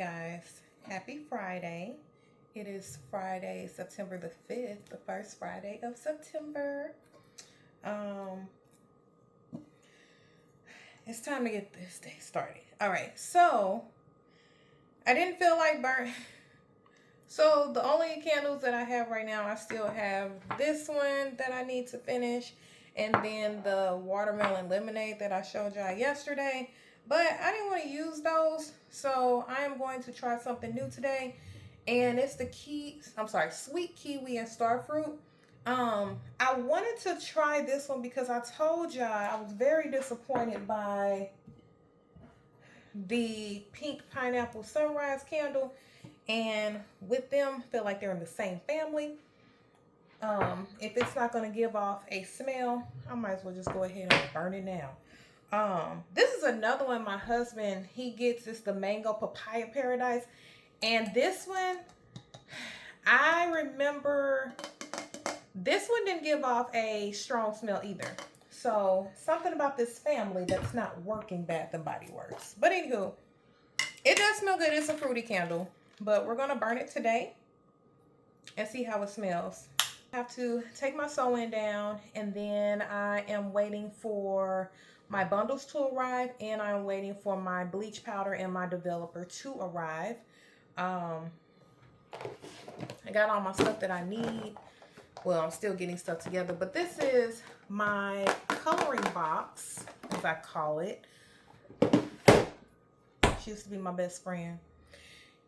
guys, happy Friday. It is Friday, September the 5th, the first Friday of September. It's time to get this day started. All right, so I didn't feel like burn. So the only candles that I have right now, I still have this one that I need to finish, and then the watermelon lemonade that I showed y'all yesterday. But I didn't want to use those, so I am going to try something new today, and it's the sweet kiwi and starfruit. I wanted to try this one because I told y'all I was very disappointed by the pink pineapple sunrise candle, and with them, I feel like they're in the same family. If it's not going to give off a smell, I might as well just go ahead and burn it now. This is another one my husband, he gets. It's the mango papaya paradise. And this one, I remember this one didn't give off a strong smell either. So something about this family that's not working Bath and Body Works. But anywho, it does smell good. It's a fruity candle, but we're going to burn it today and see how it smells. I have to take my sewing down, and then I am waiting for my bundles to arrive, and I'm waiting for my bleach powder and my developer to arrive. I got all my stuff that I need. Well, I'm still getting stuff together, but this is my coloring box, as I call it. She used to be my best friend.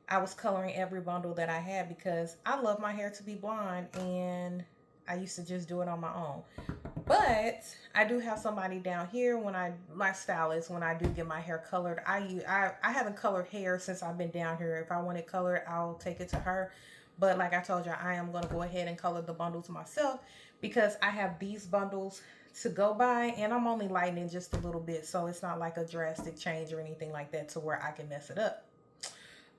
I was coloring every bundle that I had because I love my hair to be blonde, and I used to just do it on my own. But I do have somebody down here my stylist, when I do get my hair colored. I haven't colored hair since I've been down here. If I want it colored, I'll take it to her. But like I told you, I am going to go ahead and color the bundles myself because I have these bundles to go by, and I'm only lightening just a little bit, so it's not like a drastic change or anything like that to where I can mess it up.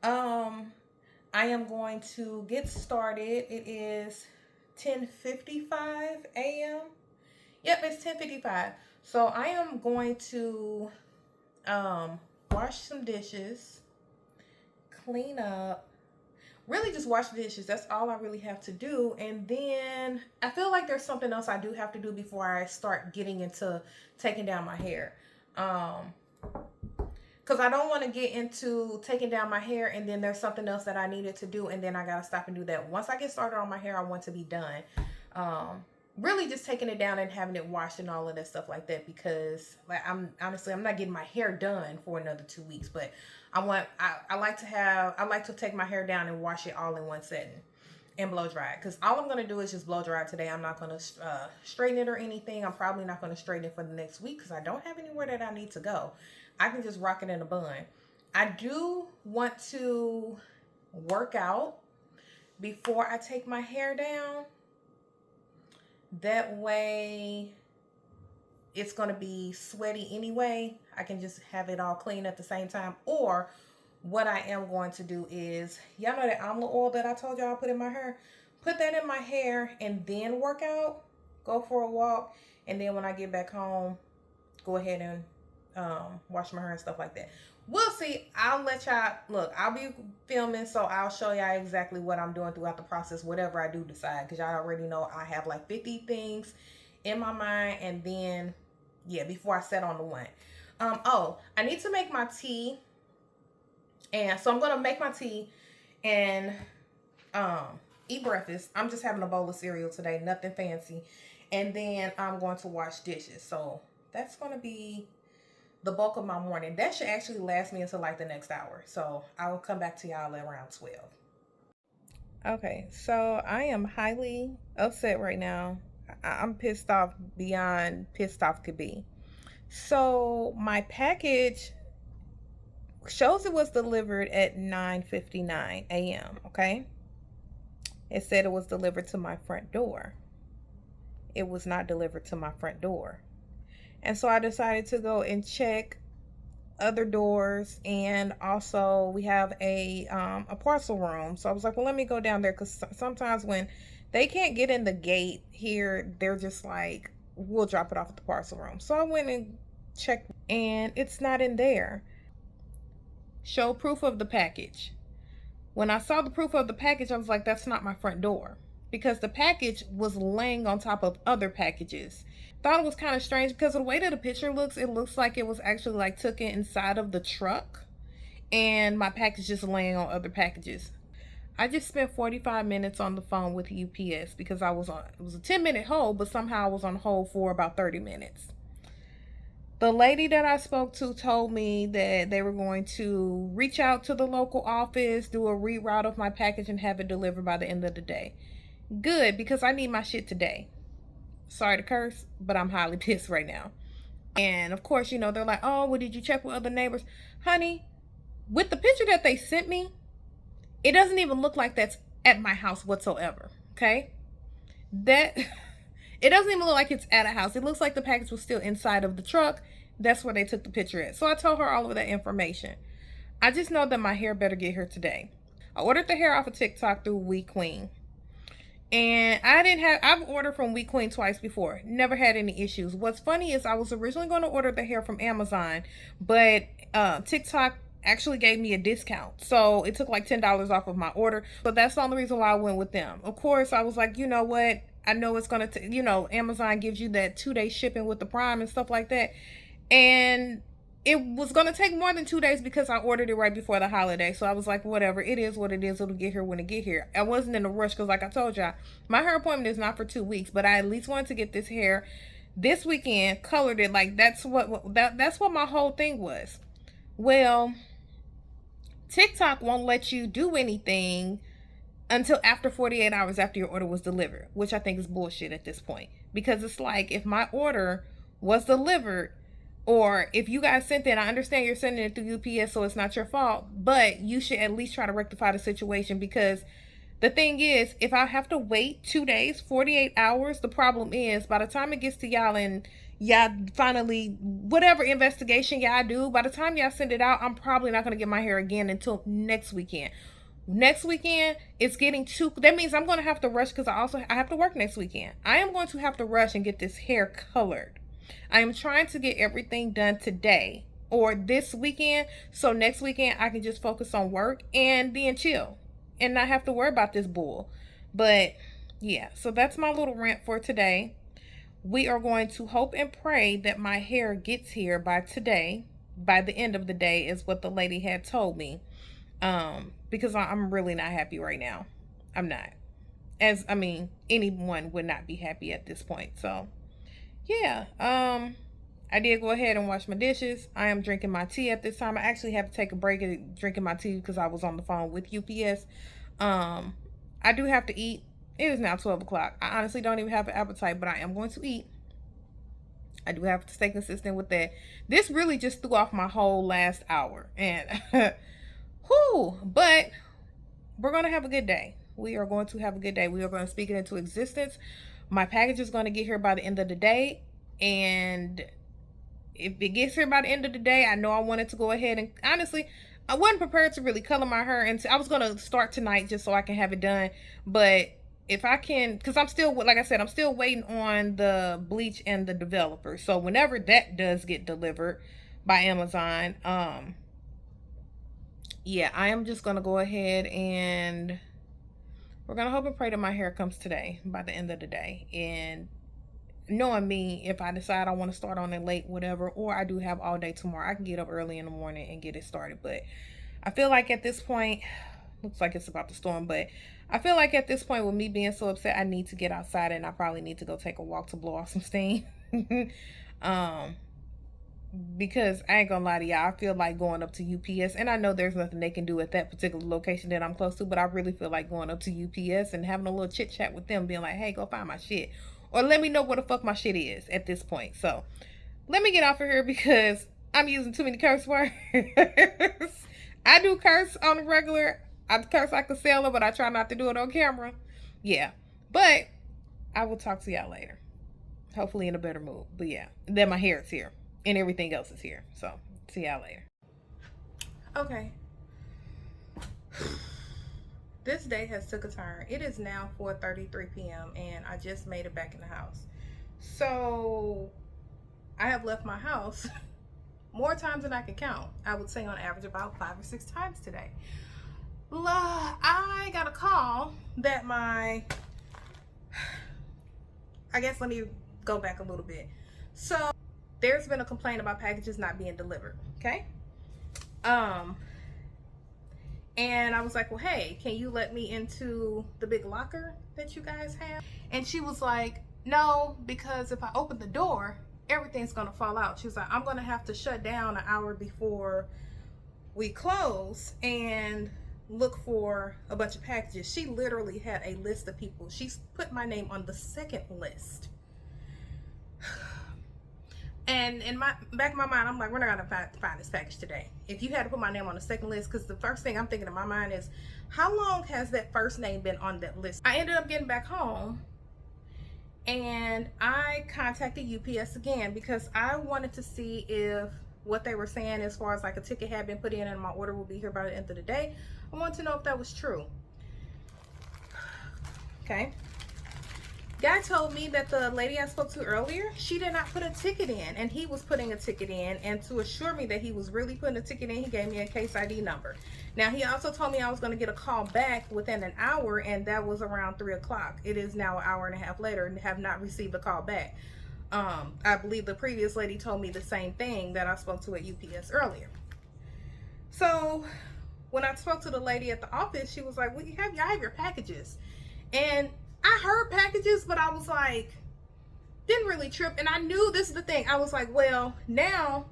I am going to get started. It is 10:55 a.m. Yep, it's 10:55. So I am going to wash some dishes, clean up, really just wash the dishes. That's all I really have to do. And then I feel like there's something else I do have to do before I start getting into taking down my hair. Because I don't want to get into taking down my hair and then there's something else that I needed to do, and then I got to stop and do that. Once I get started on my hair, I want to be done. Really just taking it down and having it washed and all of that stuff like that, because like I'm not getting my hair done for another 2 weeks, but I like to take my hair down and wash it all in one setting and blow dry it, because all I'm going to do is just blow dry it today. I'm not going to straighten it or anything. I'm probably not going to straighten it for the next week because I don't have anywhere that I need to go. I can just rock it in a bun. I do want to work out before I take my hair down. That way it's going to be sweaty anyway. I can just have it all clean at the same time. Or what I am going to do is, y'all know that almond oil that I told y'all I put in my hair? Put that in my hair and then work out. Go for a walk. And then when I get back home, go ahead and wash my hair and stuff like that. We'll see. I'll let y'all look. I'll be filming, so I'll show y'all exactly what I'm doing throughout the process, whatever I do decide, because y'all already know I have like 50 things in my mind, and then yeah, before I set on the one. Oh, I need to make my tea, and so I'm gonna make my tea and eat breakfast. I'm just having a bowl of cereal today, nothing fancy, and then I'm going to wash dishes. So that's gonna be the bulk of my morning. That should actually last me until like the next hour. So I will come back to y'all around 12. Okay, so I am highly upset right now. I'm pissed off beyond pissed off could be. So my package shows it was delivered at 9:59 a.m. Okay, it said it was delivered to my front door. It was not delivered to my front door. And so I decided to go and check other doors, and also we have a parcel room. So I was like, well, let me go down there, because sometimes when they can't get in the gate here, they're just like, we'll drop it off at the parcel room. So I went and checked, and it's not in there. show proof of the package. When I saw the proof of the package, I was like, that's not my front door. Because the package was laying on top of other packages. Thought it was kind of strange because of the way that the picture looks, it looks like it was actually like taken inside of the truck. And my package just laying on other packages. I just spent 45 minutes on the phone with UPS because it was a 10-minute hold, but somehow I was on hold for about 30 minutes. The lady that I spoke to told me that they were going to reach out to the local office, do a reroute of my package, and have it delivered by the end of the day. Good, because I need my shit today. Sorry to curse, but I'm highly pissed right now. And of course, they're like, oh, well, did you check with other neighbors? Honey, with the picture that they sent me, it doesn't even look like that's at my house whatsoever. Okay? It doesn't even look like it's at a house. It looks like the package was still inside of the truck. That's where they took the picture at. So I told her all of that information. I just know that my hair better get here today. I ordered the hair off of TikTok through Wequeen. And I've ordered from Wequeen twice before. Never had any issues. What's funny is I was originally going to order the hair from Amazon, but TikTok actually gave me a discount. So it took like $10 off of my order. So that's the only reason why I went with them. Of course, I was like, you know what? I know it's going to, Amazon gives you that 2-day shipping with the Prime and stuff like that. And it was going to take more than 2 days because I ordered it right before the holiday. So I was like, whatever, it is what it is. It'll get here when it get here. I wasn't in a rush because like I told y'all, my hair appointment is not for 2 weeks, but I at least wanted to get this hair this weekend, colored it. Like that's what my whole thing was. Well, TikTok won't let you do anything until after 48 hours after your order was delivered, which I think is bullshit at this point. Because it's like, if my order was delivered, or if you guys sent it, I understand you're sending it through UPS, so it's not your fault, but you should at least try to rectify the situation. Because the thing is, if I have to wait 2 days, 48 hours, the problem is by the time it gets to y'all and y'all finally, whatever investigation y'all do, by the time y'all send it out, I'm probably not going to get my hair again until next weekend. Next weekend, it's getting too, that means I'm going to have to rush because I have to work next weekend. I am going to have to rush and get this hair colored. I am trying to get everything done today or this weekend, so next weekend I can just focus on work and then chill and not have to worry about this bull. But yeah, so that's my little rant for today. We are going to hope and pray that my hair gets here by today, by the end of the day, is what the lady had told me. Because I'm really not happy right now. I'm not. Anyone would not be happy at this point. So yeah, I did go ahead and wash my dishes. I am drinking my tea at this time. I actually have to take a break and drinking my tea because I was on the phone with UPS. I do have to eat. It is now 12 o'clock. I honestly don't even have an appetite, but I am going to eat. I do have to stay consistent with that. This really just threw off my whole last hour. And whew, but we're going to have a good day. We are going to have a good day. We are going to speak it into existence. My package is going to get here by the end of the day. And if it gets here by the end of the day, I know I wanted to go ahead and honestly, I wasn't prepared to really color my hair. And I was going to start tonight just so I can have it done. But if I can, because I'm still, like I said, I'm still waiting on the bleach and the developer. So whenever that does get delivered by Amazon, yeah, I am just going to go ahead and we're going to hope and pray that my hair comes today by the end of the day. And knowing me, if I decide I want to start on it late, whatever, or I do have all day tomorrow, I can get up early in the morning and get it started. But I feel like at this point, looks like it's about to storm, but I feel like at this point with me being so upset, I need to get outside and I probably need to go take a walk to blow off some steam. Because I ain't gonna lie to y'all, I feel like going up to UPS, and I know there's nothing they can do at that particular location that I'm close to, but I really feel like going up to UPS and having a little chit chat with them, being like, hey, go find my shit, or let me know where the fuck my shit is at this point. So let me get off of here because I'm using too many curse words. I do curse on the regular. I curse like a sailor, but I try not to do it on camera. Yeah, but I will talk to y'all later, hopefully in a better mood. But yeah, then my hair is here and everything else is here. So see y'all later. Okay. This day has took a turn. It is now 4:33 p.m. and I just made it back in the house. So I have left my house more times than I can count. I would say on average about 5 or 6 times today. I got a call that I guess let me go back a little bit. So there's been a complaint about packages not being delivered, okay? And I was like, well, hey, can you let me into the big locker that you guys have? And she was like, no, because if I open the door, everything's gonna fall out. She was like, I'm gonna have to shut down an hour before we close and look for a bunch of packages. She literally had a list of people. She's put my name on the second list. And in my back of my mind, I'm like, we're not gonna find this package today. If you had to put my name on the second list, because the first thing I'm thinking in my mind is, how long has that first name been on that list? I ended up getting back home and I contacted UPS again because I wanted to see if what they were saying as far as like a ticket had been put in and my order will be here by the end of the day. I wanted to know if that was true. Okay. Guy told me that the lady I spoke to earlier, she did not put a ticket in, and he was putting a ticket in, and to assure me that he was really putting a ticket in, he gave me a case ID number. Now, he also told me I was going to get a call back within an hour, and that was around 3 o'clock. It is now an hour and a half later, and have not received a call back. I believe the previous lady told me the same thing that I spoke to at UPS earlier. So when I spoke to the lady at the office, she was like, well, I have your packages. And I heard packages, but I was like, didn't really trip. And I knew, this is the thing, I was like, well, now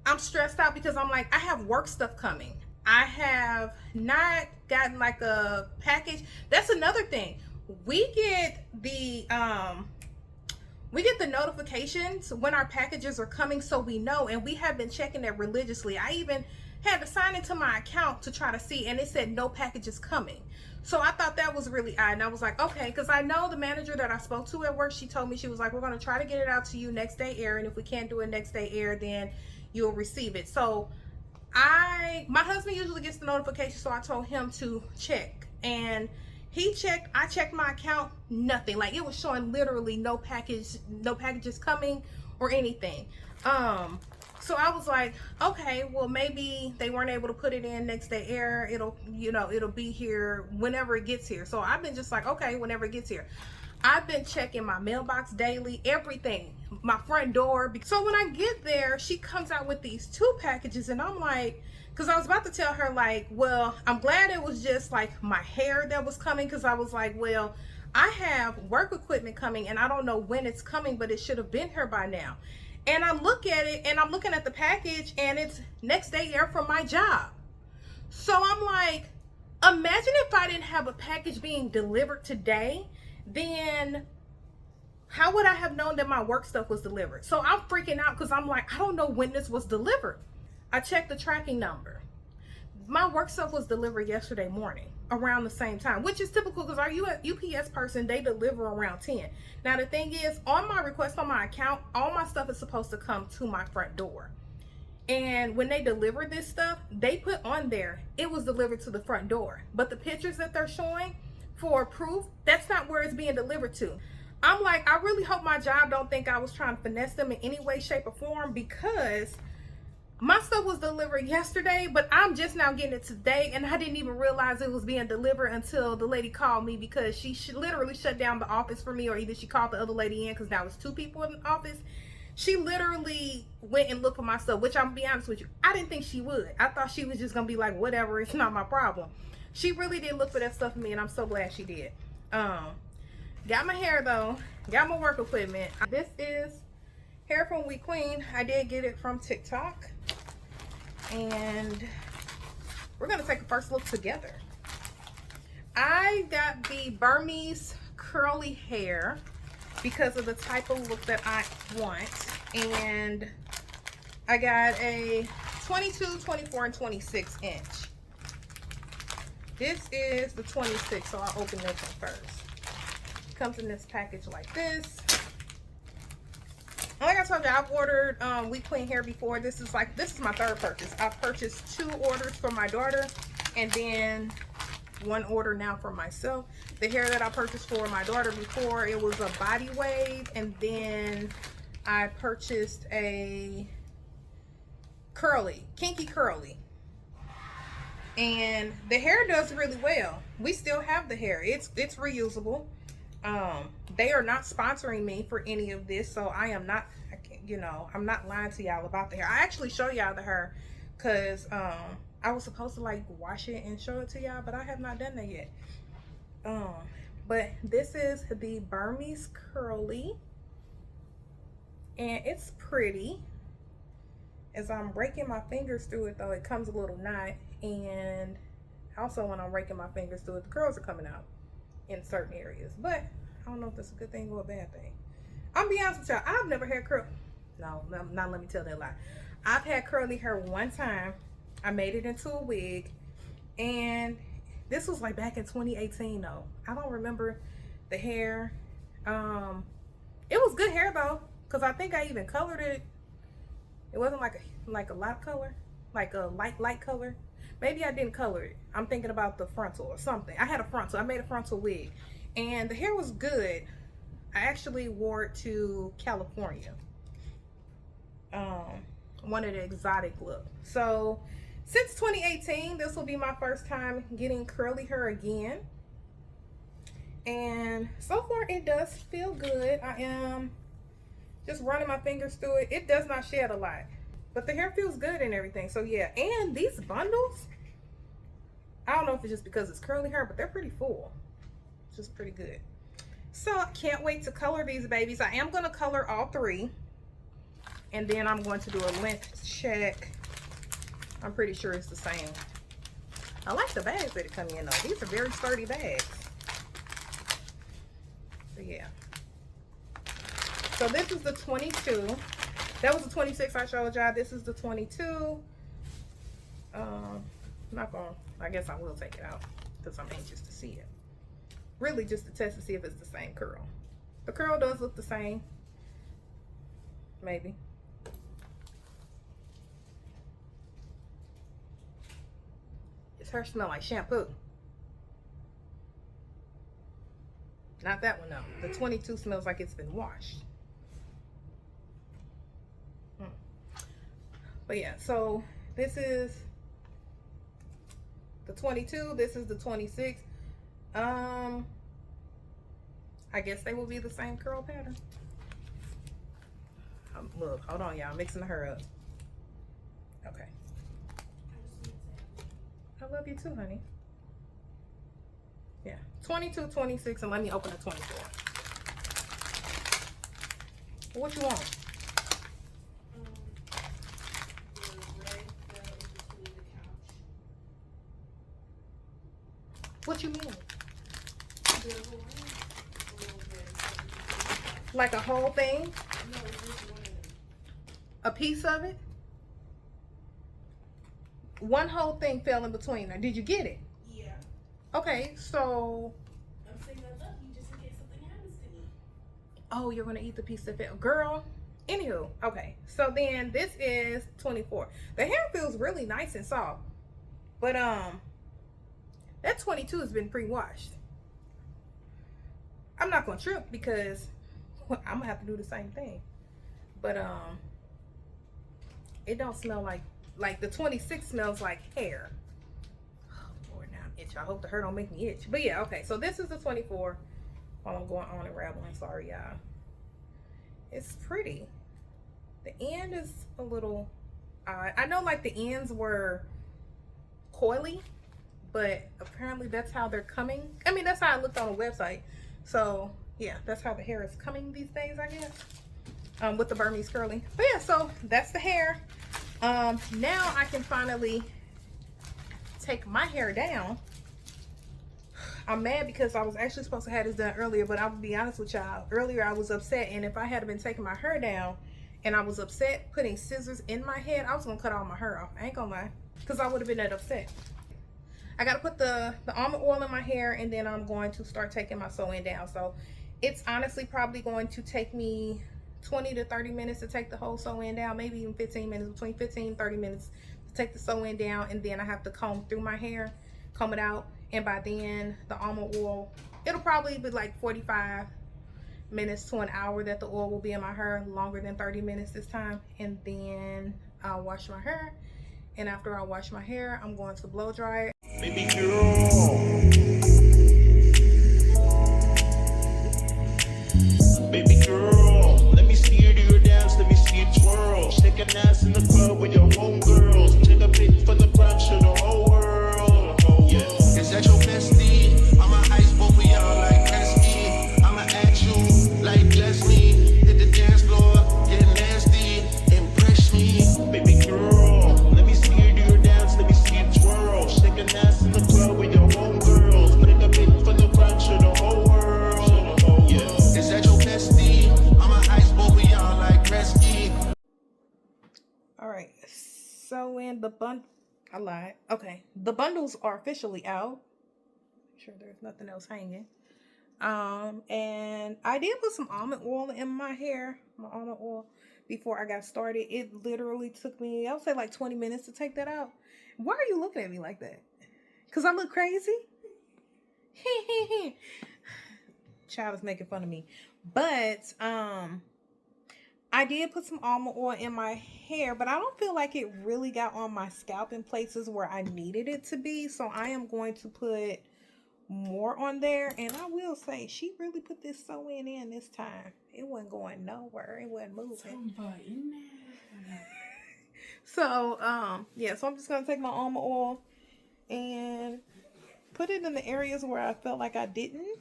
I'm stressed out because I'm like, I have work stuff coming. I have not gotten like a package. That's another thing. We get the notifications when our packages are coming, so we know, and we have been checking it religiously. I even had to sign into my account to try to see, and it said no packages coming. So I thought that was really odd, and I was like, okay, because I know the manager that I spoke to at work, she told me, she was like, we're going to try to get it out to you next day air, and if we can't do it next day air, then you'll receive it. So my husband usually gets the notification, so I told him to check, and he checked. I checked my account, nothing. Like, it was showing literally no packages coming or anything. So I was like, okay, well, maybe they weren't able to put it in next day air. It'll be here whenever it gets here. So I've been just like, okay, whenever it gets here. I've been checking my mailbox daily, everything, my front door. So when I get there, she comes out with these 2 packages, and I'm like, because I was about to tell her, like, well, I'm glad it was just like my hair that was coming, because I was like, well, I have work equipment coming and I don't know when it's coming, but it should have been here by now. And I look at it, and I'm looking at the package, and it's next day air from my job. So I'm like, imagine if I didn't have a package being delivered today, then how would I have known that my work stuff was delivered? So I'm freaking out because I'm like, I don't know when this was delivered. I checked the tracking number. My work stuff was delivered yesterday morning around the same time, which is typical because our UPS person, they deliver around 10. Now, the thing is, on my request on my account, all my stuff is supposed to come to my front door. And when they deliver this stuff, they put on there, it was delivered to the front door. But the pictures that they're showing for proof, that's not where it's being delivered to. I'm like, I really hope my job don't think I was trying to finesse them in any way, shape, or form, because my stuff was delivered yesterday, but I'm just now getting it today, and I didn't even realize it was being delivered until the lady called me, because she literally shut down the office for me, or either she called the other lady in, because now it's 2 people in the office. She literally went and looked for my stuff, which I'm gonna be honest with you, I didn't think she would. I thought she was just gonna be like, whatever, it's not my problem. She really did look for that stuff for me, and I'm so glad she did. Got my hair though, got my work equipment. This is hair from Wequeen. I did get it from Tik Tok, and we're gonna take a first look together. I got the Burmese curly hair because of the type of look that I want, and I got a 22, 24, and 26 inch. This is the 26, so I'll open this one first. Comes in this package like this. Like I told you, I've ordered Wequeen hair before. This is my 3rd purchase. I've purchased 2 orders for my daughter, and then 1 order now for myself. The hair that I purchased for my daughter before, it was a body wave, and then I purchased a curly, kinky curly. And the hair does really well. We still have the hair. It's reusable. They are not sponsoring me for any of this, so I am not, you know, I'm not lying to y'all about the hair. I actually show y'all the hair because I was supposed to like wash it and show it to y'all, but I have not done that yet. But this is the Burmese curly, and it's pretty. As I'm raking my fingers through it though, it comes a little knot, and also when I'm raking my fingers through it, the curls are coming out in certain areas. But I don't know if that's a good thing or a bad thing. I'll be honest with y'all, I've never had curl. No, not let me tell that lie. I've had curly hair one time. I made it into a wig, and this was like back in 2018 though. I don't remember the hair. It was good hair though, because I think I even colored it. It wasn't like a light color, like a light color. Maybe I didn't color it. I'm thinking about the frontal or something. I had a frontal. I made a frontal wig, and the hair was good. I actually wore it to California. Wanted an exotic look. So since 2018, this will be my first time getting curly hair again. And so far it does feel good. I am just running my fingers through it. It does not shed a lot, but the hair feels good and everything. So yeah, and these bundles, I don't know if it's just because it's curly hair, but they're pretty full. It's just pretty good. So I can't wait to color these babies. I am going to color all three, and then I'm going to do a length check. I'm pretty sure it's the same. I like the bags that it come in though. These are very sturdy bags. So yeah. So this is the 22. That was the 26 I showed y'all. This is the 22. Not gonna, I guess I will take it out because I'm anxious to see it. Really just to test to see if it's the same curl. The curl does look the same. Maybe. Does her smell like shampoo? Not that one though. The 22 smells like it's been washed. But yeah, so this is the 22, this is the 26. I guess they will be the same curl pattern. Look, hold on y'all, mixing her up. Okay. I love you too, honey. Yeah, 22, 26, and let me open the 24. What you want? What you mean? Like a whole thing? A piece of it? One whole thing fell in between her. Did you get it? Yeah. Okay, so. I'm saying I love you just in case something happens to me. Oh, you're gonna eat the piece that fell. Girl. Anywho, okay. So then this is 24. The hair feels really nice and soft. But that 22 has been pre-washed. I'm not gonna trip because I'm gonna have to do the same thing. But it don't smell like the 26 smells like hair. Oh Lord, now I'm itch. I hope the hair don't make me itch. But yeah, okay. So this is the 24. While I'm going on and rambling, sorry y'all. It's pretty. The end is a little odd. I know like the ends were coily, but apparently that's how they're coming. I mean, that's how it looked on the website. So yeah, that's how the hair is coming these days, I guess, with the Burmese curly. But yeah, so that's the hair. Now I can finally take my hair down. I'm mad because I was actually supposed to have this done earlier, but I'll be honest with y'all. Earlier I was upset, and if I had been taking my hair down and I was upset putting scissors in my head, I was gonna cut all my hair off. I ain't gonna lie, because I would have been that upset. I gotta put the almond oil in my hair, and then I'm going to start taking my sew-in down. So it's honestly probably going to take me 20 to 30 minutes to take the whole sew-in down, maybe even 15 minutes, between 15 and 30 minutes to take the sew-in down, and then I have to comb through my hair, comb it out, and by then the almond oil, it'll probably be like 45 minutes to an hour that the oil will be in my hair, longer than 30 minutes this time. And then I'll wash my hair. And after I wash my hair, I'm going to blow dry it. Baby girl, baby girl, let me see you do your dance, let me see you twirl. Shake an ass in the club with your homegirls. Take a pic for the gram, show the whole world. Yeah, is that your bestie? I'm a ice boy, we all like Gretzky. I'ma at you like Jasmine. Hit the dance floor, get nasty, impress me. Baby girl, let me see you do your dance, let me see you twirl. Shake an ass in the club with your homegirls. Take a pic for the gram, show the whole world. Yeah, is that your bestie? I'm a ice boy, we all like Gretzky. All right. So I lied. Okay. The bundles are officially out. Sure there's nothing else hanging. And I did put some almond oil in my hair, my almond oil, before I got started. It literally took me, I would say, like 20 minutes to take that out. Why are you looking at me like that? Because I look crazy? Child is making fun of me. But I did put some almond oil in my hair, but I don't feel like it really got on my scalp in places where I needed it to be. So I am going to put more on there. And I will say, she really put this sew-in in this time. It wasn't going nowhere. It wasn't moving. So, yeah, so I'm just going to take my almond oil and put it in the areas where I felt like I didn't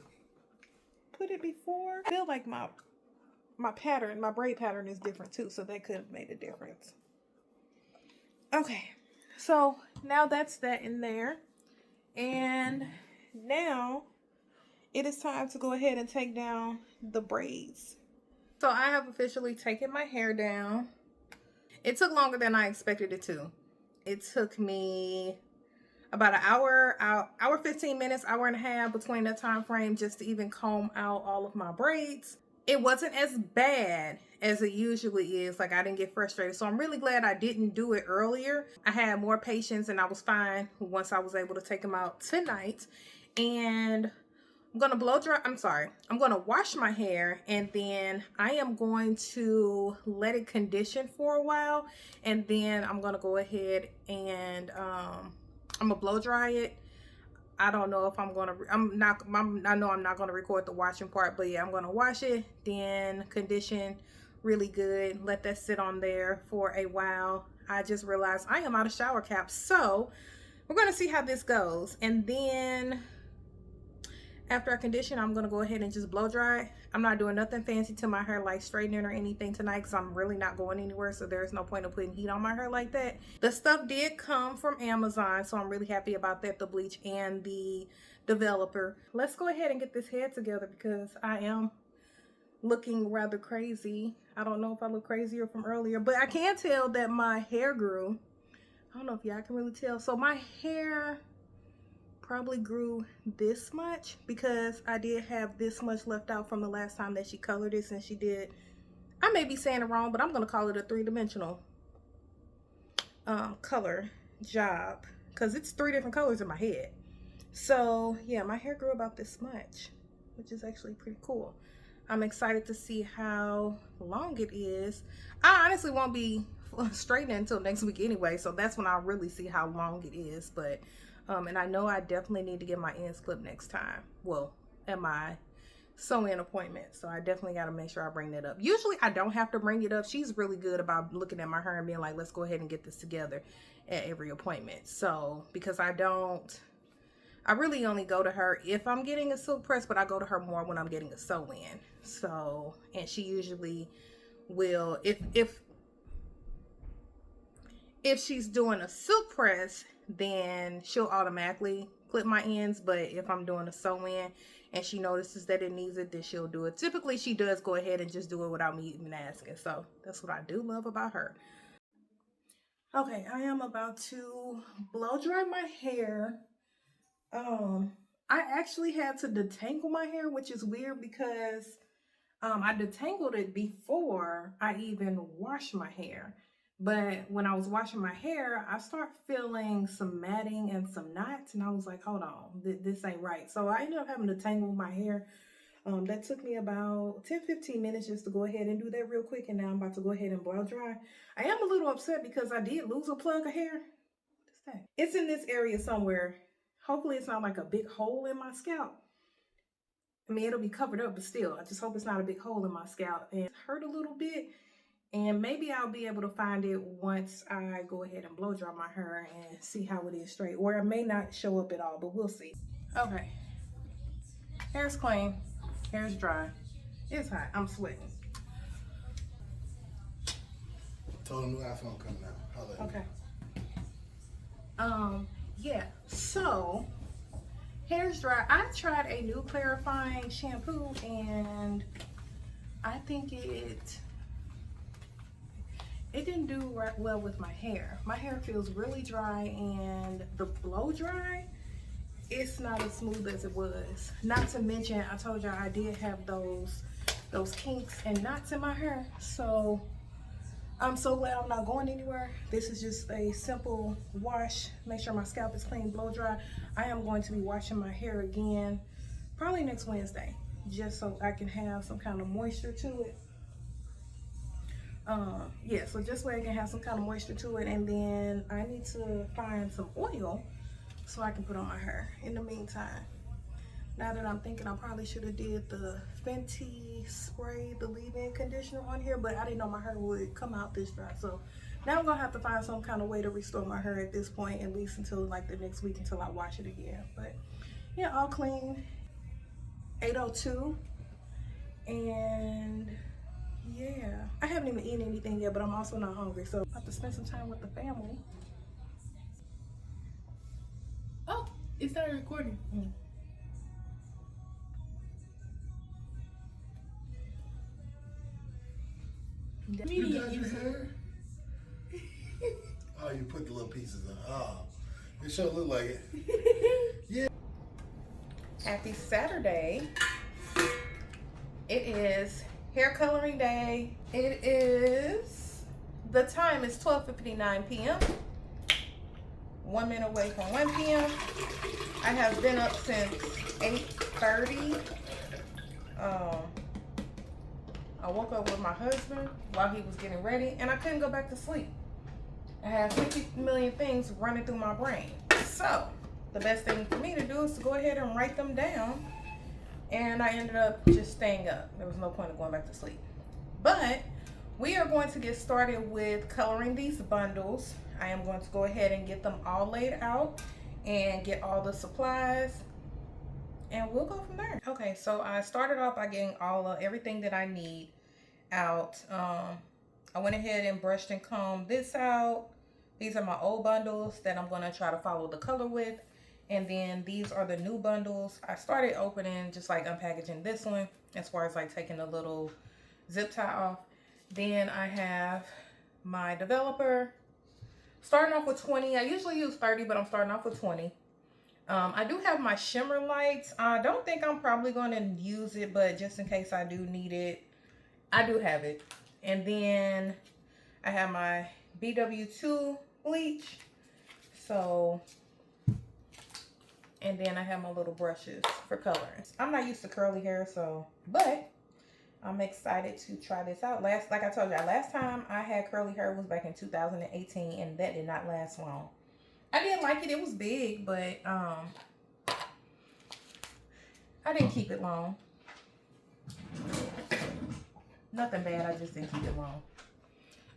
put it before. I feel like my pattern, my braid pattern is different too, so that could have made a difference. Okay, so now that's that in there. And now it is time to go ahead and take down the braids. So I have officially taken my hair down. It took longer than I expected it to. It took me about an hour 15 minutes, hour and a half between that time frame just to even comb out all of my braids. It wasn't as bad as it usually is. Like, I didn't get frustrated. So I'm really glad I didn't do it earlier. I had more patience and I was fine once I was able to take them out tonight. And I'm going to wash my hair, and then I am going to let it condition for a while. And then I'm going to go ahead and I'm going to blow dry it. I don't know if I know I'm not going to record the washing part, but yeah, I'm going to wash it, then condition really good, let that sit on there for a while. I just realized I am out of shower caps, so we're going to see how this goes. And then after I condition, I'm going to go ahead and just blow dry. I'm not doing nothing fancy to my hair, like straightening or anything tonight, because I'm really not going anywhere, so there's no point of putting heat on my hair like that. The stuff did come from Amazon, so I'm really happy about that, the bleach and the developer. Let's go ahead and get this head together, because I am looking rather crazy. I don't know if I look crazier from earlier, but I can tell that my hair grew. I don't know if y'all can really tell. So my hair probably grew this much, because I did have this much left out from the last time that she colored it, since she did, I may be saying it wrong, but I'm going to call it a 3-dimensional color job, because it's 3 different colors in my head. So yeah, my hair grew about this much, which is actually pretty cool. I'm excited to see how long it is. I honestly won't be straightening until next week anyway, so that's when I'll really see how long it is. But and I know I definitely need to get my ends clipped next time. Well, at my sew-in appointment. So I definitely got to make sure I bring that up. Usually I don't have to bring it up. She's really good about looking at my hair and being like, let's go ahead and get this together at every appointment. So, because I really only go to her if I'm getting a silk press, but I go to her more when I'm getting a sew-in. So, and she usually will, if she's doing a silk press, then she'll automatically clip my ends. But if I'm doing a sew-in and she notices that it needs it, then she'll do it. Typically she does go ahead and just do it without me even asking. So that's what I do love about her. Okay, I am about to blow dry my hair. I actually had to detangle my hair, which is weird, because I detangled it before I even washed my hair. But when I was washing my hair, I started feeling some matting and some knots, and I was like, hold on, this ain't right. So I ended up having to tangle my hair That took me about 10-15 minutes just to go ahead and do that real quick, and now I'm about to go ahead and blow dry. I am a little upset because I did lose a plug of hair. What is that? It's in this area somewhere. Hopefully it's not like a big hole in my scalp. I mean, it'll be covered up, but still, I just hope it's not a big hole in my scalp. And it hurt a little bit, and maybe I'll be able to find it once I go ahead and blow dry my hair and see how it is straight. Or it may not show up at all, but we'll see. Okay, hair's clean, hair's dry. It's hot, I'm sweating. Told him new iPhone coming out. Holla at me. Okay. Yeah, so hair's dry. I tried a new clarifying shampoo and I think it didn't do right well with my hair. My hair feels really dry, and the blow dry, it's not as smooth as it was. Not to mention, I told y'all I did have those kinks and knots in my hair. So I'm so glad I'm not going anywhere. This is just a simple wash. Make sure my scalp is clean, blow dry. I am going to be washing my hair again probably next Wednesday, just so I can have some kind of moisture to it. Yeah, so just so I can have some kind of moisture to it, and then I need to find some oil so I can put on my hair. In the meantime, now that I'm thinking, I probably should have did the Fenty spray, the leave-in conditioner on here, but I didn't know my hair would come out this dry. So now I'm gonna have to find some kind of way to restore my hair at this point, at least until like the next week, until I wash it again. But yeah, all clean. 8:02, and yeah, I haven't even eaten anything yet, but I'm also not hungry, so I have to spend some time with the family. Oh, it started recording. You got your hair? Oh, you put the little pieces on. Oh, it sure look like it. Yeah. Happy Saturday. It is hair coloring day. The time is 12:59 p.m. 1 minute away from 1 p.m. I have been up since 8:30. I woke up with my husband while he was getting ready, and I couldn't go back to sleep. I had 50 million things running through my brain. So the best thing for me to do is to go ahead and write them down. And I ended up just staying up. There was no point of going back to sleep. But we are going to get started with coloring these bundles. I am going to go ahead and get them all laid out and get all the supplies, and we'll go from there. Okay, so I started off by getting everything that I need out. I went ahead and brushed and combed this out. These are my old bundles that I'm going to try to follow the color with. And then these are the new bundles. I started opening, just like unpackaging this one, as far as like taking the little zip tie off. Then I have my developer. Starting off with 20. I usually use 30, but I'm starting off with 20. I do have my shimmer lights. I don't think I'm probably going to use it, but just in case I do need it, I do have it. And then I have my BW2 bleach. And then I have my little brushes for coloring. I'm not used to curly hair, but I'm excited to try this out. Like I told you, last time I had curly hair was back in 2018, and that did not last long. I didn't like it. It was big, but I didn't keep it long. Nothing bad. I just didn't keep it long.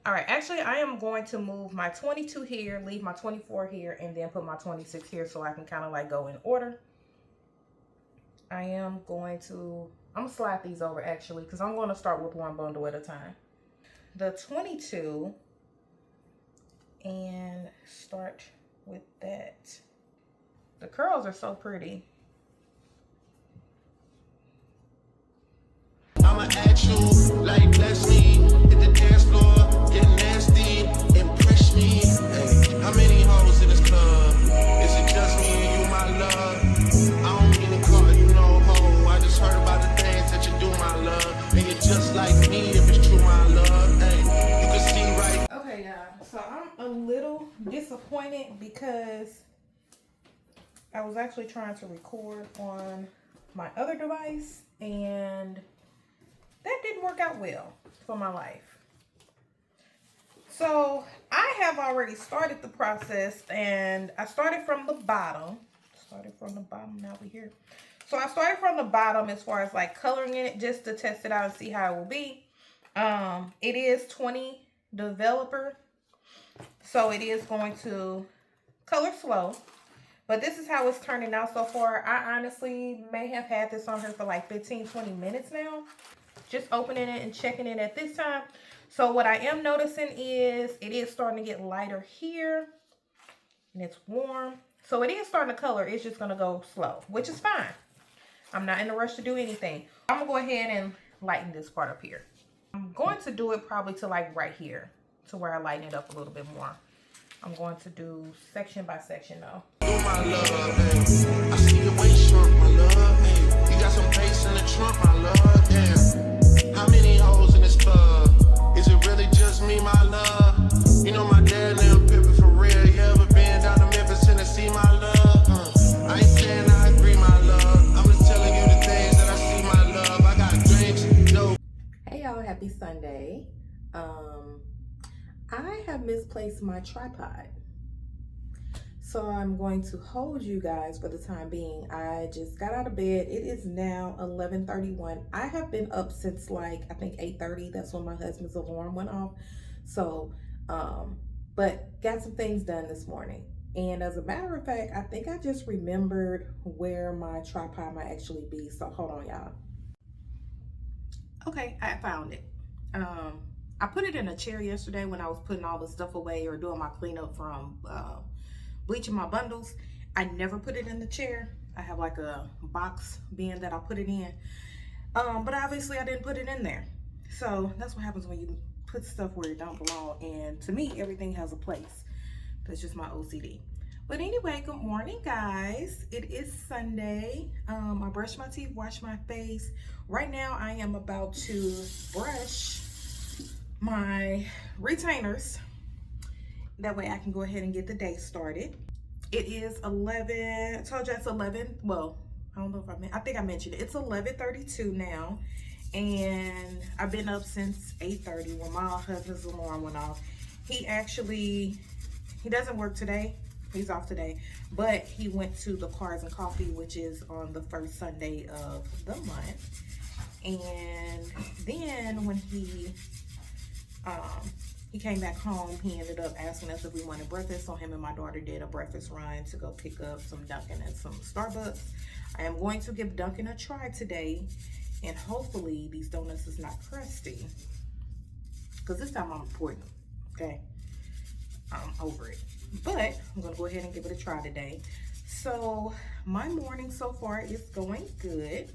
All right, actually, I am going to move my 22 here, leave my 24 here, and then put my 26 here so I can kind of like go in order. I'm going to slide these over actually, because I'm going to start with one bundle at a time. The 22, and start with that. The curls are so pretty. I'ma ask you, like, bless me, hit the dance floor, get nasty, impress me. Hey, how many hoes in this club? Is it just me and you, my love? I don't mean to call you no hoe. I just heard about the things that you do, my love. And you're just like me, if it's true, my love. Hey, you can see right. Okay, y'all. So I'm a little disappointed because I was actually trying to record on my other device, and that didn't work out well for my life. So I have already started the process, and I started from the bottom. Now we're here. So I started from the bottom as far as like coloring it, just to test it out and see how it will be. It is 20 developer, so it is going to color slow. But this is how it's turning out so far. I honestly may have had this on here for like 15-20 minutes now. Just opening it and checking it at this time. So what I am noticing is it is starting to get lighter here. And it's warm. So it is starting to color. It's just going to go slow, which is fine. I'm not in a rush to do anything. I'm going to go ahead and lighten this part up here. I'm going to do it probably to like right here, to where I lighten it up a little bit more. I'm going to do section by section though. Oh my love, hey. I see your waist shrunk, my love, hey. You got some bass in the trunk, my love, damn. How many hoes in this club? Is it really just me, my love? You know my dad now pimpin' for real. You ever been down to Memphis, Tennessee, my love? I ain't saying I agree, my love. I'm just telling you the things that I see, my love. I got drinks, no. Hey y'all, happy Sunday. I have misplaced my tripod. So I'm going to hold you guys for the time being. I just got out of bed. It is now 11:31. I have been up since like, I think 8:30. That's when my husband's alarm went off. So, but got some things done this morning. And as a matter of fact, I think I just remembered where my tripod might actually be. So hold on, y'all. Okay, I found it. I put it in a chair yesterday when I was putting all the stuff away or doing my cleanup from bleaching my bundles. I never put it in the chair. I have like a box bin that I put it in. But obviously I didn't put it in there. So that's what happens when you put stuff where it don't belong. And to me, everything has a place. That's just my OCD. But anyway, good morning, guys. It is Sunday. I brushed my teeth, washed my face. Right now, I am about to brush my retainers. That way I can go ahead and get the day started. It is 11, I told you it's 11, well, I don't know if I think I mentioned it. It's 11:32 now. And I've been up since 8:30 when my husband's alarm went off. He doesn't work today. He's off today, but he went to the Cars and Coffee, which is on the first Sunday of the month. And then when he came back home, he ended up asking us if we wanted breakfast. So him and my daughter did a breakfast run to go pick up some Dunkin' and some Starbucks. I am going to give Dunkin' a try today, and hopefully these donuts is not crusty, because this time I'm important, okay? I'm over it. But I'm gonna go ahead and give it a try today. So my morning so far is going good.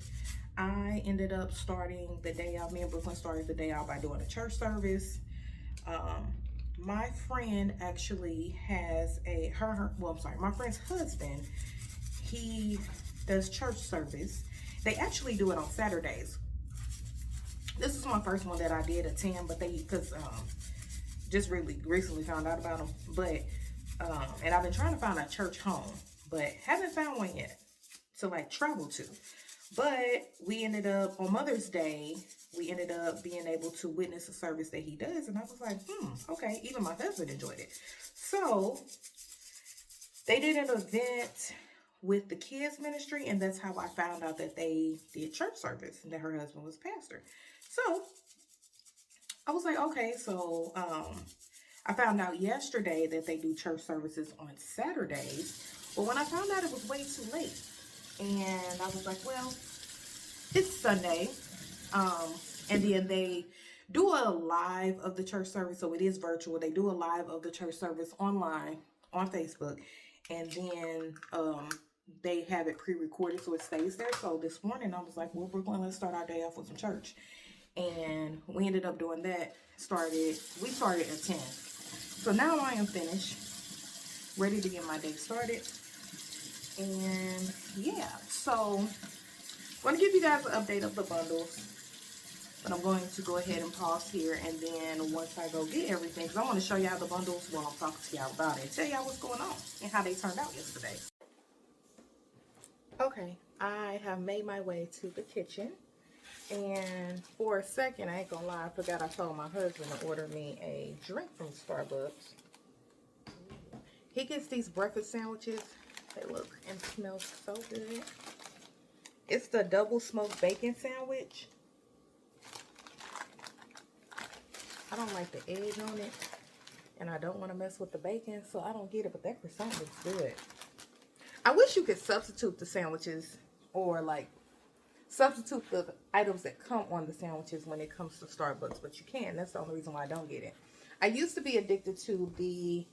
I ended up starting the day out. Me and Brooklyn started the day out by doing a church service. My friend actually has my friend's husband, he does church service. They actually do it on Saturdays. This is my first one that I did attend, but just really recently found out about them. But and I've been trying to find a church home, but haven't found one yet to like travel to. But we ended up on Mother's Day, we ended up being able to witness a service that he does, and I was like, okay. Even my husband enjoyed it. So they did an event with the kids ministry, and that's how I found out that they did church service and that her husband was pastor. So I was like, okay. So I found out yesterday that they do church services on Saturdays. But when I found out, it was way too late. And I was like, well, it's Sunday. And then they do a live of the church service. So it is virtual. They do a live of the church service online on Facebook. And then they have it pre-recorded so it stays there. So this morning I was like, well, we're going to start our day off with some church. And we ended up doing that. We started at 10. So now I am finished, ready to get my day started. And yeah, so I'm going to give you guys an update of the bundles. But I'm going to go ahead and pause here, and then once I go get everything, because I want to show y'all the bundles while I'm talking to y'all about it, tell y'all what's going on and how they turned out yesterday. Okay, I have made my way to the kitchen. And for a second, I ain't gonna lie, I forgot I told my husband to order me a drink from Starbucks. He gets these breakfast sandwiches. They look and smell so good. It's the double smoked bacon sandwich. I don't like the egg on it, and I don't want to mess with the bacon, so I don't get it, but that croissant looks good. I wish you could substitute the sandwiches, or like substitute the items that come on the sandwiches when it comes to Starbucks, but you can. That's the only reason why I don't get it. I used to be addicted to the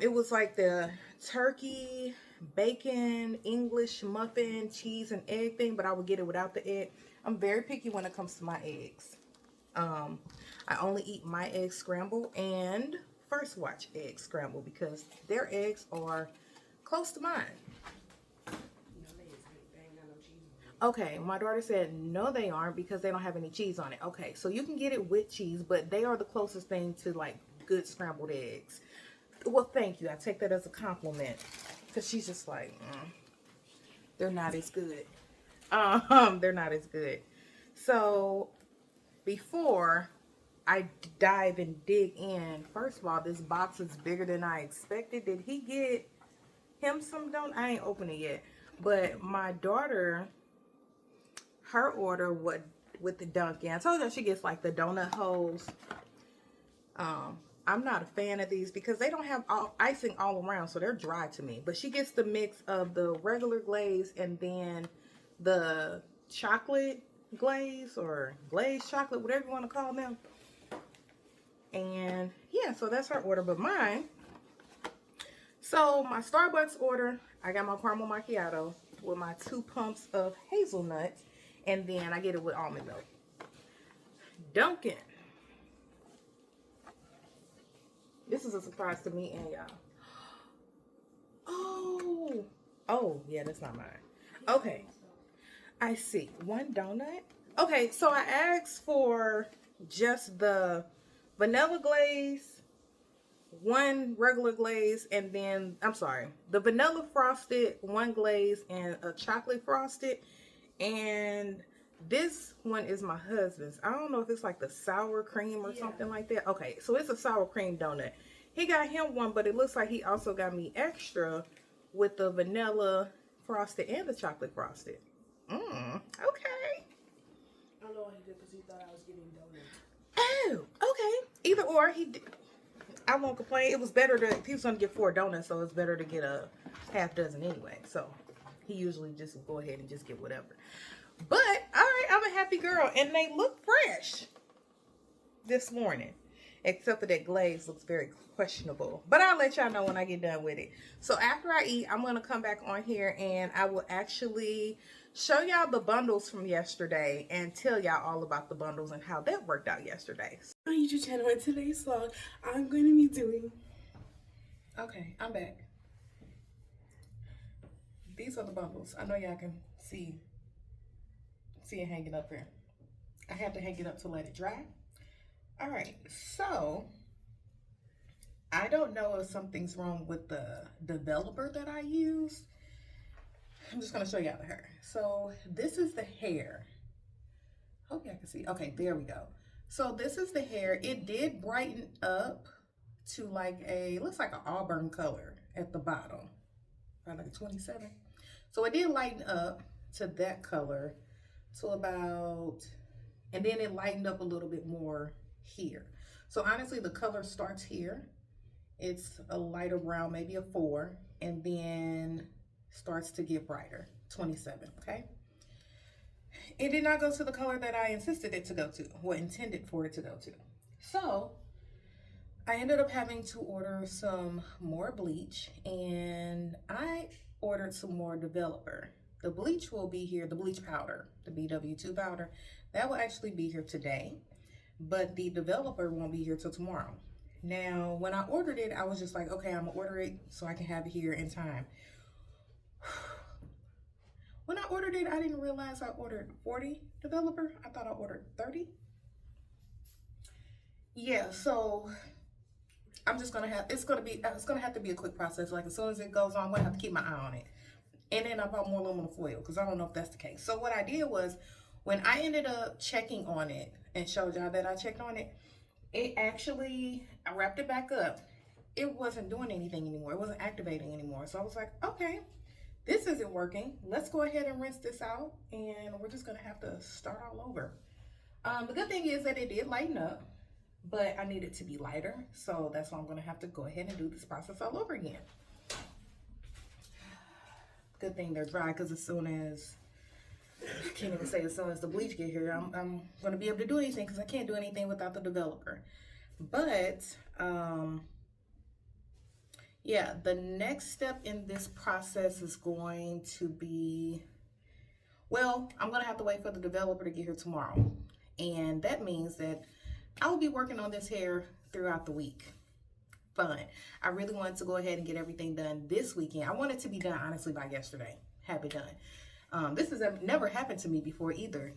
it was like the turkey, bacon, English muffin, cheese, and egg thing, but I would get it without the egg. I'm very picky when it comes to my eggs. I only eat my eggs scrambled and First Watch eggs scrambled because their eggs are close to mine. Okay, my daughter said no they aren't because they don't have any cheese on it. Okay, so you can get it with cheese, but they are the closest thing to like good scrambled eggs. Well, thank you. I take that as a compliment because she's just like, they're not as good. They're not as good. So before I dive and dig in, first of all, this box is bigger than I expected. Did he get him some donut? I ain't opened it yet, but my daughter, her order with the Dunkin'. I told her she gets like the donut holes. I'm not a fan of these because they don't have icing all around, so they're dry to me. But she gets the mix of the regular glaze and then the chocolate glaze or glazed chocolate, whatever you want to call them. And yeah, so that's her order. But mine, so my Starbucks order, I got my caramel macchiato with my 2 pumps of hazelnut, and then I get it with almond milk. Dunkin'. This is a surprise to me and y'all. Oh, yeah, that's not mine. Okay, I see. 1 donut. Okay, so I asked for just the vanilla glaze, 1 regular glaze, and then, I'm sorry, the vanilla frosted, 1 glaze, and a chocolate frosted. And this one is my husband's. I don't know if it's like the sour cream or something like that. Okay, so it's a sour cream donut. He got him one, but it looks like he also got me extra with the vanilla frosted and the chocolate frosted. Okay. I know he did because he thought I was getting donuts. Oh, okay. Either or, he did. I won't complain. It was better to, he was going to get 4 donuts, so it's better to get a half dozen anyway. So he usually just will go ahead and just get whatever. But, all right, I'm a happy girl. And they look fresh this morning. Except for that glaze looks very questionable. But I'll let y'all know when I get done with it. So after I eat, I'm going to come back on here and I will actually show y'all the bundles from yesterday and tell y'all all about the bundles and how that worked out yesterday. On YouTube channel, and today's vlog, I'm going to be doing... Okay, I'm back. These are the bundles. I know y'all can see it hanging up here. I have to hang it up to let it dry. All right, so I don't know if something's wrong with the developer that I used. I'm just gonna show y'all the hair. So this is the hair. Hope y'all can see. Okay, there we go. So this is the hair. It did brighten up to like looks like an auburn color at the bottom. Probably like a 27. So it did lighten up to that color to about, and then it lightened up a little bit more here. So honestly, the color starts here. It's a lighter brown, maybe a 4, and then starts to get brighter, 27, okay? It did not go to the color that I insisted it to go to, or intended for it to go to. So I ended up having to order some more bleach, and I ordered some more developer. The bleach will be here, the bleach powder, the BW2 powder, that will actually be here today, but the developer won't be here till tomorrow. Now, when I ordered it, I was just like, okay, I'm gonna order it so I can have it here in time. When I ordered it, I didn't realize I ordered 40 developer. I thought I ordered 30. Yeah, so I'm just gonna have, it's gonna have to be a quick process. Like as soon as it goes on, I'm gonna have to keep my eye on it. And then I bought more aluminum foil because I don't know if that's the case. So what I did was, when I ended up checking on it and showed y'all that I checked on it, it actually, I wrapped it back up. It wasn't doing anything anymore. It wasn't activating anymore. So I was like, okay, this isn't working. Let's go ahead and rinse this out, and we're just gonna have to start all over. The good thing is that it did lighten up, but I need it to be lighter. So that's why I'm gonna have to go ahead and do this process all over again. Good thing they're dry, because as soon as, I can't even say as soon as the bleach get here, I'm gonna be able to do anything, because I can't do anything without the developer. But yeah, the next step in this process is going to be, well, I'm gonna have to wait for the developer to get here tomorrow. And that means that I will be working on this hair throughout the week. Fun. I really wanted to go ahead and get everything done this weekend. I wanted to be done, honestly, by yesterday. Have it done. This has never happened to me before either.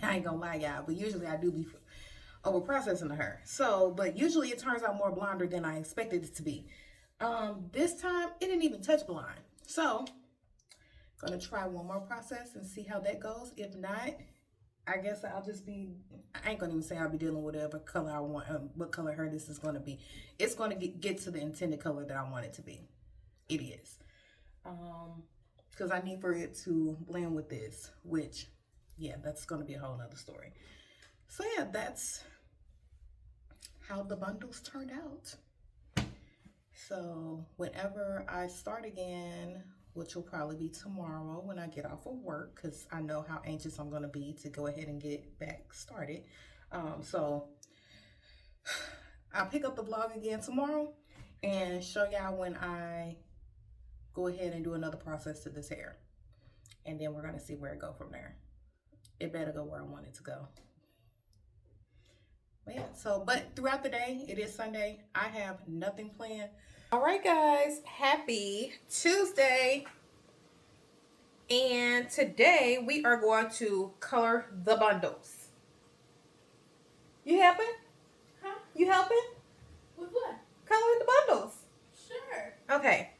I ain't gonna lie, y'all, but usually I do be over processing the hair. So, but usually it turns out more blonder than I expected it to be. This time it didn't even touch blonde. So, gonna try one more process and see how that goes. If not, I guess I'll just be, I ain't gonna even say I'll be dealing with whatever color I want, what color hair this is gonna be. It's gonna get to the intended color that I want it to be. It is. Because I need for it to blend with this, which, yeah, that's gonna be a whole nother story. So yeah, that's how the bundles turned out. So whenever I start again, which will probably be tomorrow when I get off of work, because I know how anxious I'm going to be to go ahead and get back started. So I'll pick up the vlog again tomorrow and show y'all when I go ahead and do another process to this hair. And then we're going to see where it goes from there. It better go where I want it to go. But yeah, so, but throughout the day, it is Sunday. I have nothing planned. All right, guys, happy Tuesday. And today we are going to color the bundles. You helping? Huh? You helping? With what? Coloring the bundles. Sure. Okay.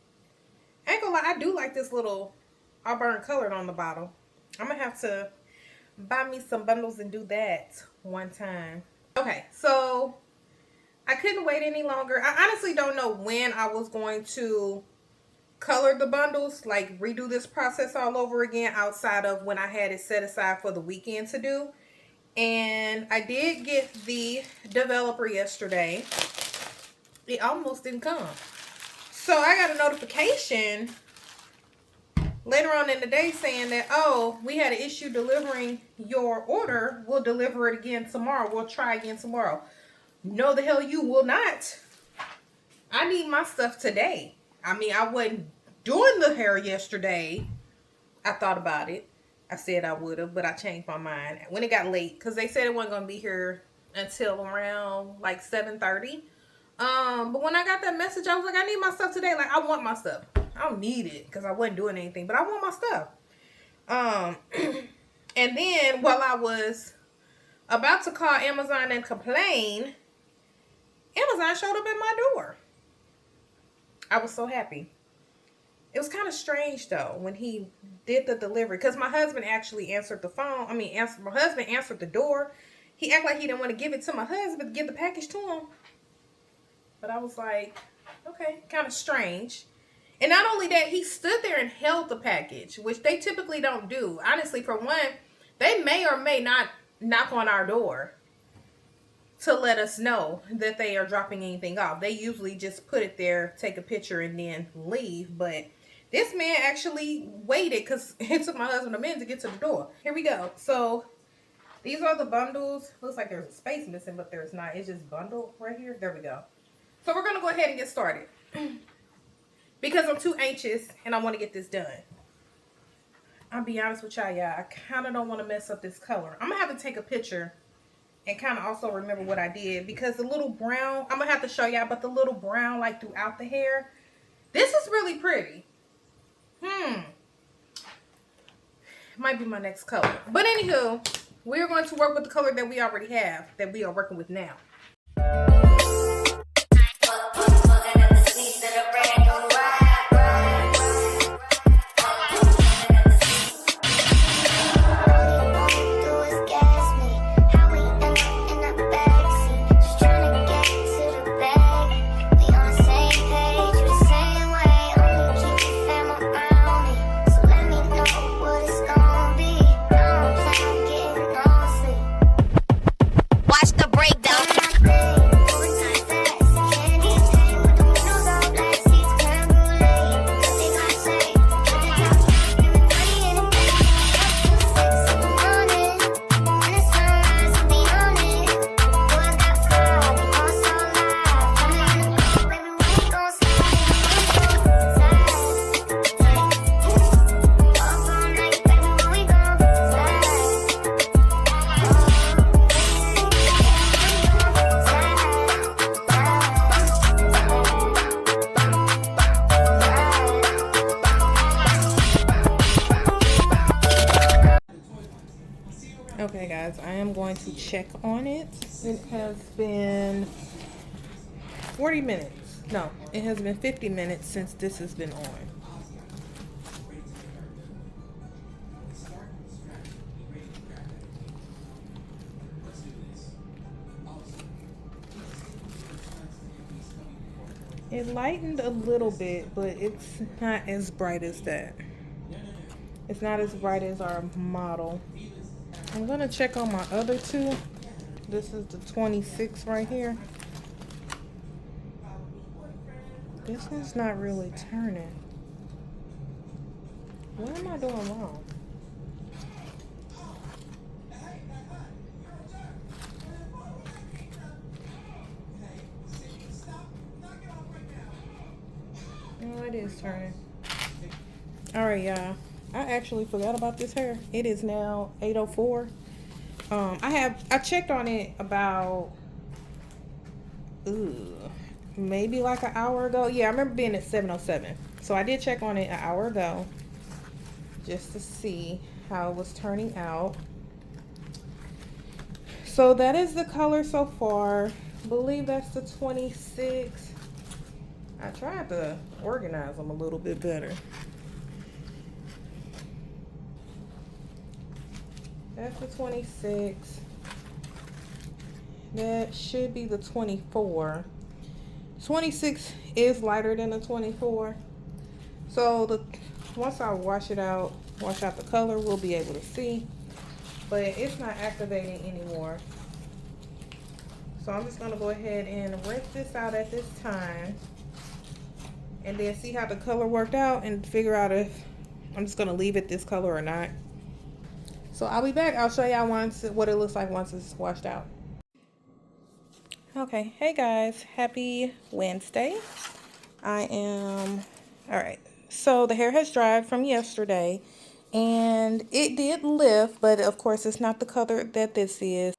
I ain't gonna lie, I do like this little auburn colored on the bottle. I'm gonna have to buy me some bundles and do that one time. Okay, so I couldn't wait any longer. I honestly don't know when I was going to color the bundles, like redo this process all over again, outside of when I had it set aside for the weekend to do. And I did get the developer yesterday. It almost didn't come. So I got a notification later on in the day saying that, oh, we had an issue delivering your order. We'll deliver it again tomorrow. We'll try again tomorrow. No, the hell you will not. I need my stuff today. I mean, I wasn't doing the hair yesterday. I thought about it. I said I would have, but I changed my mind when it got late, because they said it wasn't going to be here until around like 7:30. But when I got that message, I was like, I need my stuff today. Like, I want my stuff. I don't need it because I wasn't doing anything, but I want my stuff. And then while I was about to call Amazon and complain, Amazon showed up at my door. I was so happy. It was kind of strange though when he did the delivery, because my husband actually answered the phone. My husband answered the door. He acted like he didn't want to give it to my husband, give the package to him. But I was like, okay, kind of strange. And not only that, he stood there and held the package, which they typically don't do. Honestly, for one, they may or may not knock on our door to let us know that they are dropping anything off. They usually just put it there, take a picture, and then leave. But this man actually waited, because it took my husband a minute to get to the door. Here we go. So these are the bundles. Looks like there's a space missing, but there's not. It's just bundled right here. There we go. So we're going to go ahead and get started. Because I'm too anxious and I want to get this done. I'll be honest with y'all, I kind of don't want to mess up this color. I'm going to have to take a picture and kind of also remember what I did. Because the little brown, I'm going to have to show y'all, but the little brown like throughout the hair, this is really pretty. Might be my next color. But anywho, we're going to work with the color that we already have, that we are working with now. Okay guys, I am going to check on it. It has been 40 minutes. No, it has been 50 minutes since this has been on. It lightened a little bit, but it's not as bright as that. It's not as bright as our model. I'm gonna check on my other two. This is the 26 right here. This one's not really turning. What am I doing wrong? Oh, it is turning. Alright, y'all. I actually forgot about this hair. It is now 8:04. I checked on it about maybe like an hour ago. Yeah, I remember being at 7:07. So I did check on it an hour ago just to see how it was turning out. So that is the color so far. I believe that's the 26. I tried to organize them a little bit better. That's the 26. That should be the 24. 26 is lighter than the 24. So once I wash out the color, we'll be able to see. But it's not activating anymore. So I'm just gonna go ahead and rinse this out at this time. And then see how the color worked out and figure out if I'm just gonna leave it this color or not. So I'll be back. I'll show y'all what it looks like once it's washed out. Okay, hey guys, happy Wednesday. All right. So the hair has dried from yesterday and it did lift, but of course it's not the color that this is.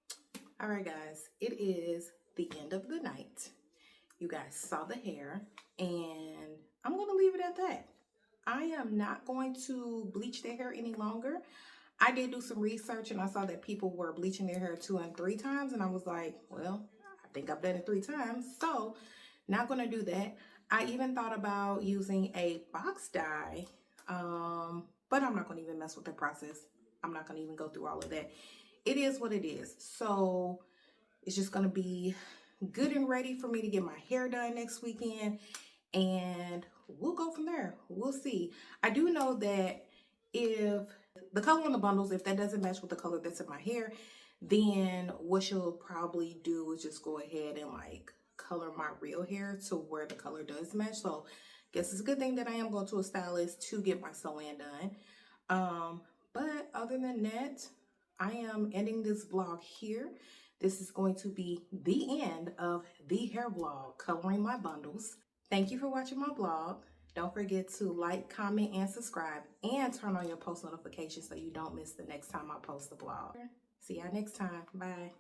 All right guys, it is the end of the night. You guys saw the hair and I'm gonna leave it at that. I am not going to bleach the hair any longer. I did do some research and I saw that people were bleaching their hair 2 and 3 times. And I was like, well, I think I've done it 3 times. So not going to do that. I even thought about using a box dye, but I'm not going to even mess with the process. I'm not going to even go through all of that. It is what it is. So it's just going to be good and ready for me to get my hair done next weekend. And we'll go from there. We'll see. I do know that if the color on the bundles, if that doesn't match with the color that's in my hair, then what she'll probably do is just go ahead and like color my real hair to where the color does match. So guess it's a good thing that I am going to a stylist to get my sew-in done. But other than that, I am ending this vlog here. This is going to be the end of the hair vlog coloring my bundles. Thank you for watching my vlog. Don't forget to like, comment, and subscribe, and turn on your post notifications so you don't miss the next time I post a vlog. See y'all next time. Bye.